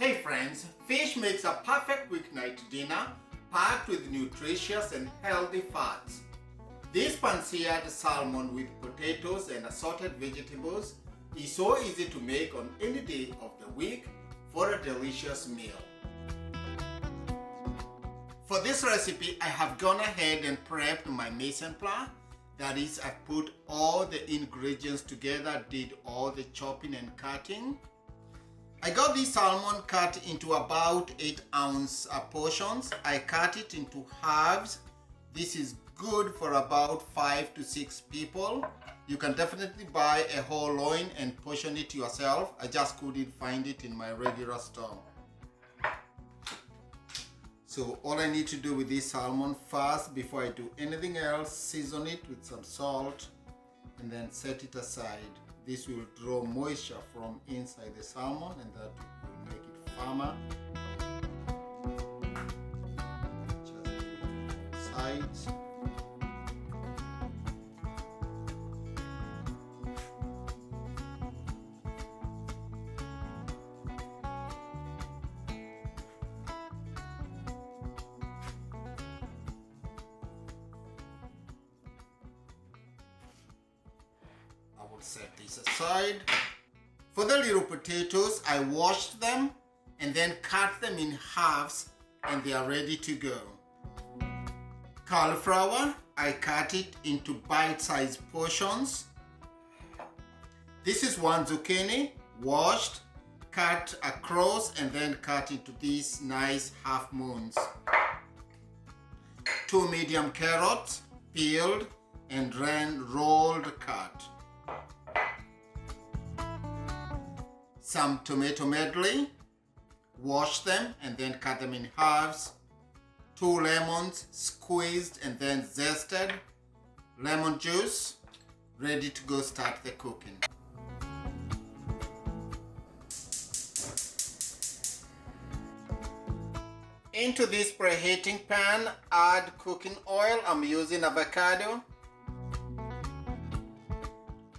Hey friends, fish makes a perfect weeknight dinner packed with nutritious and healthy fats. This pan-seared salmon with potatoes and assorted vegetables is so easy to make on any day of the week for a delicious meal. For this recipe, I have gone ahead and prepped my mise en place. That is, I put all the ingredients together, did all the chopping and cutting. I got this salmon cut into about 8-ounce portions. I cut it into halves. This is good for about 5 to 6 people. You can definitely buy a whole loin and portion it yourself. I just couldn't find it in my regular store. So all I need to do with this salmon first, before I do anything else, season it with some salt and then set it aside. This will draw moisture from inside the salmon and that will make it firmer. Just do sides. I will set this aside. For the little potatoes, I washed them and then cut them in halves and they are ready to go. Cauliflower, I cut it into bite-sized portions. This is one zucchini, washed, cut across and then cut into these nice half moons. 2 medium carrots, peeled and then rolled cut. Some tomato medley, wash them and then cut them in halves. 2 lemons, squeezed and then zested. Lemon juice, ready to go start the cooking. Into this preheating pan, add cooking oil. I'm using avocado.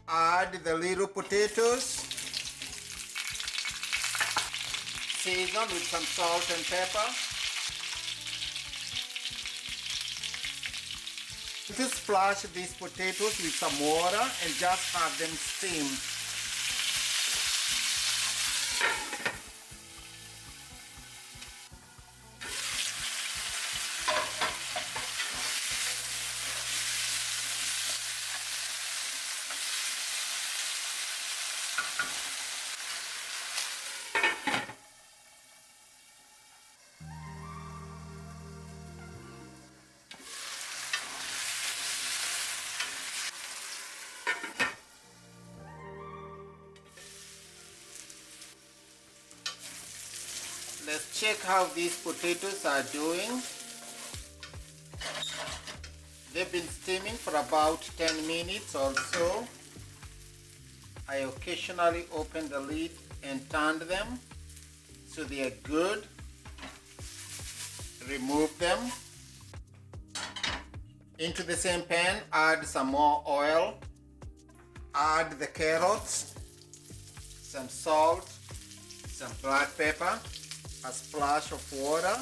Add the little potatoes. Season with some salt and pepper. Just splash these potatoes with some water and just have them steam. Let's check how these potatoes are doing. They've been steaming for about 10 minutes or so. I occasionally open the lid and turn them so they are good. Remove them. Into the same pan, add some more oil. Add the carrots, some salt, some black pepper, a splash of water.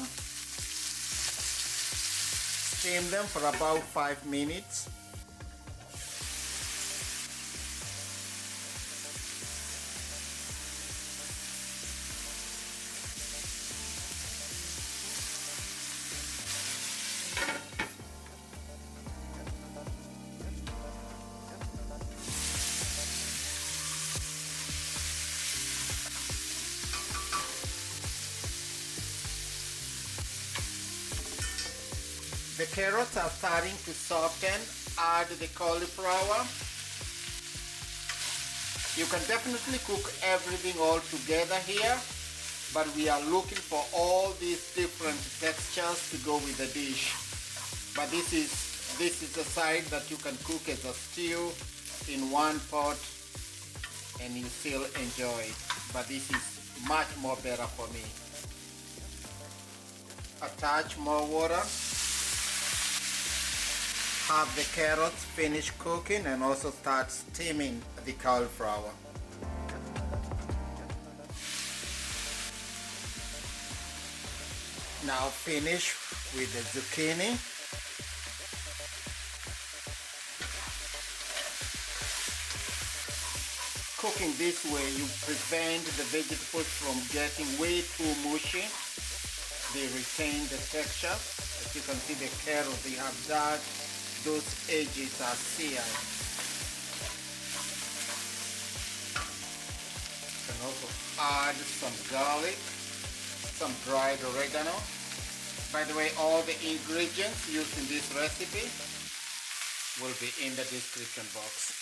Steam them for about 5 minutes. The carrots are starting to soften. Add the cauliflower. You can definitely cook everything all together here, but we are looking for all these different textures to go with the dish. But this is a side that you can cook as a stew in one pot and you still enjoy it. But this is much more better for me. Attach more water. Have the carrots finish cooking and also start steaming the cauliflower. Now finish with the zucchini. Cooking this way, you prevent the vegetables from getting way too mushy. They retain the texture. As you can see, the carrots, they have dark, those edges are seared. You can also add some garlic, some dried oregano. By the way, all the ingredients used in this recipe will be in the description box.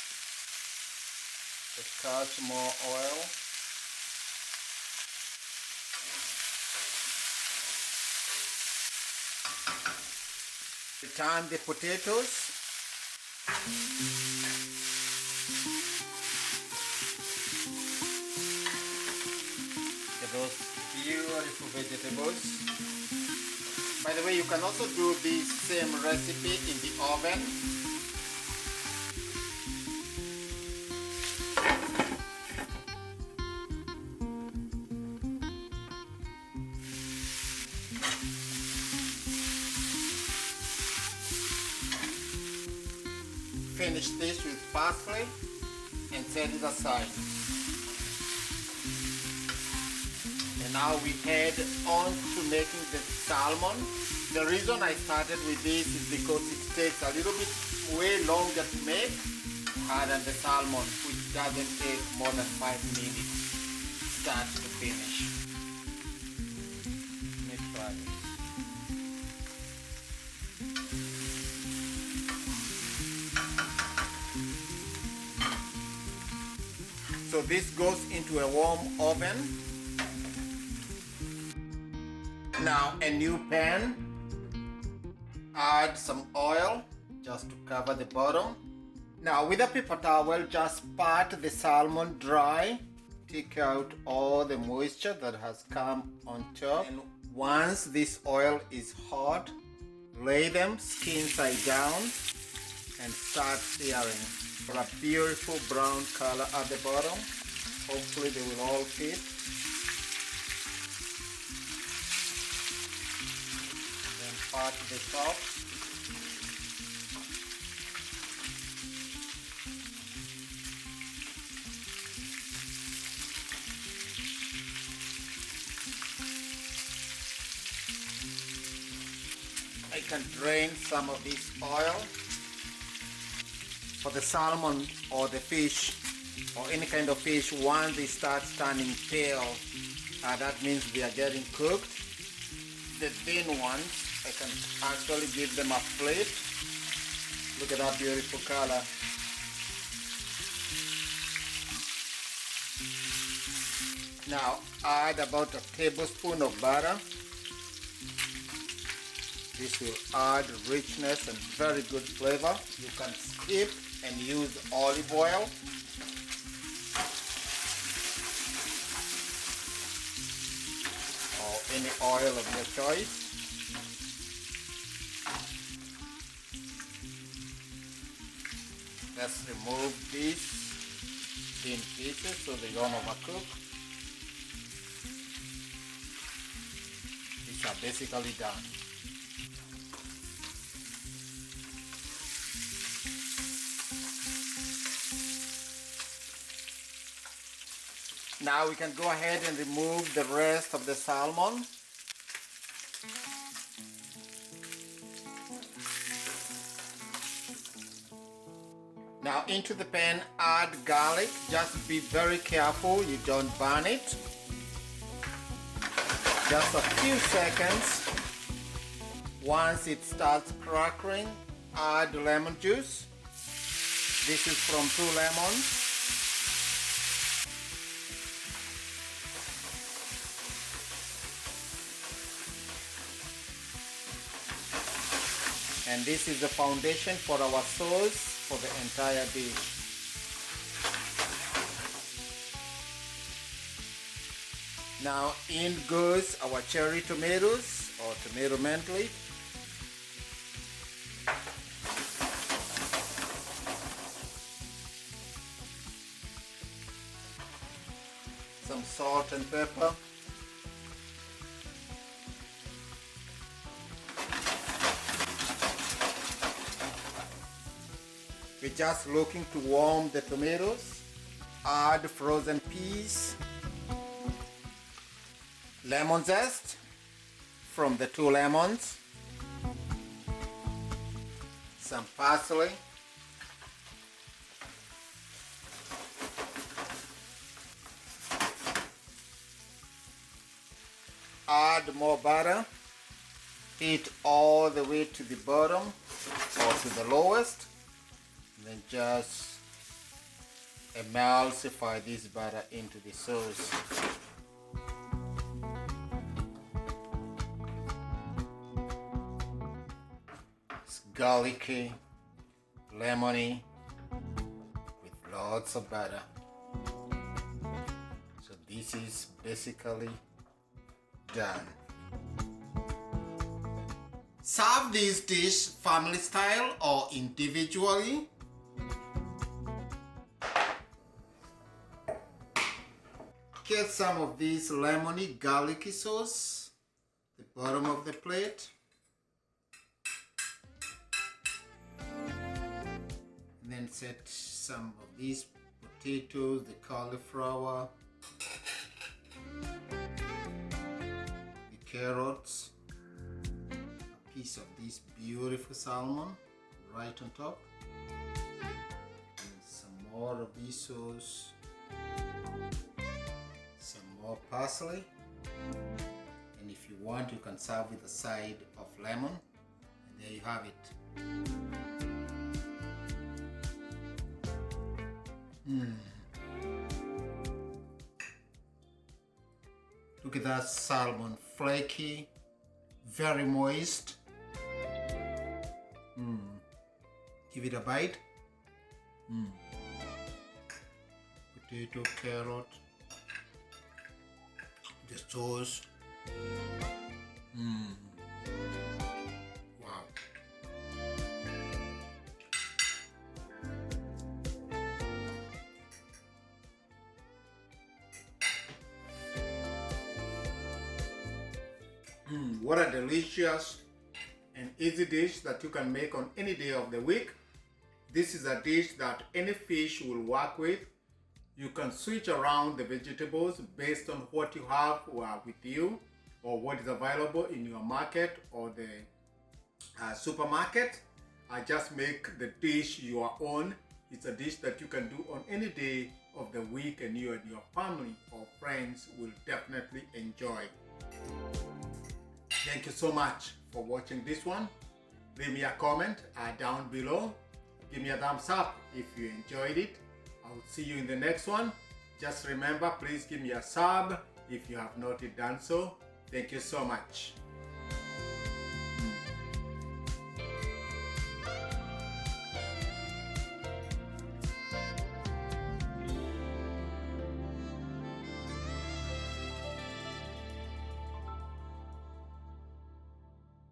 A touch more oil. Return the potatoes. Get those beautiful vegetables. By the way, you can also do this same recipe in the oven. Finish this with parsley and set it aside. And now we head on to making the salmon. The reason I started with this is because it takes a little bit way longer to make than the salmon, which doesn't take more than 5 minutes start to finish. Let me try this. So this goes into a warm oven. Now a new pan. Add some oil just to cover the bottom. Now with a paper towel, just pat the salmon dry. Take out all the moisture that has come on top. And once this oil is hot, lay them skin side down and start searing for a beautiful brown color at the bottom. Hopefully they will all fit. Then part the top. I can drain some of this oil. For the salmon or the fish or any kind of fish, once they start turning pale, that means they are getting cooked. The thin ones, I can actually give them a flip. Look at that beautiful color. Now add about a tablespoon of butter. This will add richness and very good flavor. You can skip and use olive oil. Or any oil of your choice. Let's remove these thin pieces so they don't overcook. These are basically done. Now we can go ahead and remove the rest of the salmon. Now into the pan, add garlic. Just be very careful you don't burn it. Just a few seconds. Once it starts crackling, add lemon juice. This is from 2 lemons. And this is the foundation for our sauce for the entire dish. Now in goes our cherry tomatoes or tomato medley. Some salt and pepper. just looking to warm the tomatoes. Add frozen peas, lemon zest from the 2 lemons, some parsley, add more butter, heat all the way to the bottom or to the lowest, and then just emulsify this butter into the sauce. It's garlicky, lemony, with lots of butter. So this is basically done. Serve this dish family style or individually. Get some of this lemony garlicky sauce at the bottom of the plate. And then set some of these potatoes, the cauliflower, the carrots, a piece of this beautiful salmon right on top, and some more of this sauce, some more parsley, and if you want you can serve with a side of lemon, and there you have it. Look at that salmon, flaky, very moist. Give it a bite. Potato, carrot, the sauce. Wow. What a delicious and easy dish that you can make on any day of the week. This is a dish that any fish will work with. You can switch around the vegetables based on what you have with you or what is available in your market or the supermarket. Just make the dish your own. It's a dish that you can do on any day of the week and you and your family or friends will definitely enjoy. Thank you so much for watching this one. Leave me a comment down below. Give me a thumbs up if you enjoyed it. I will see you in the next one. Just remember, please give me a sub if you have not done so. Thank you so much.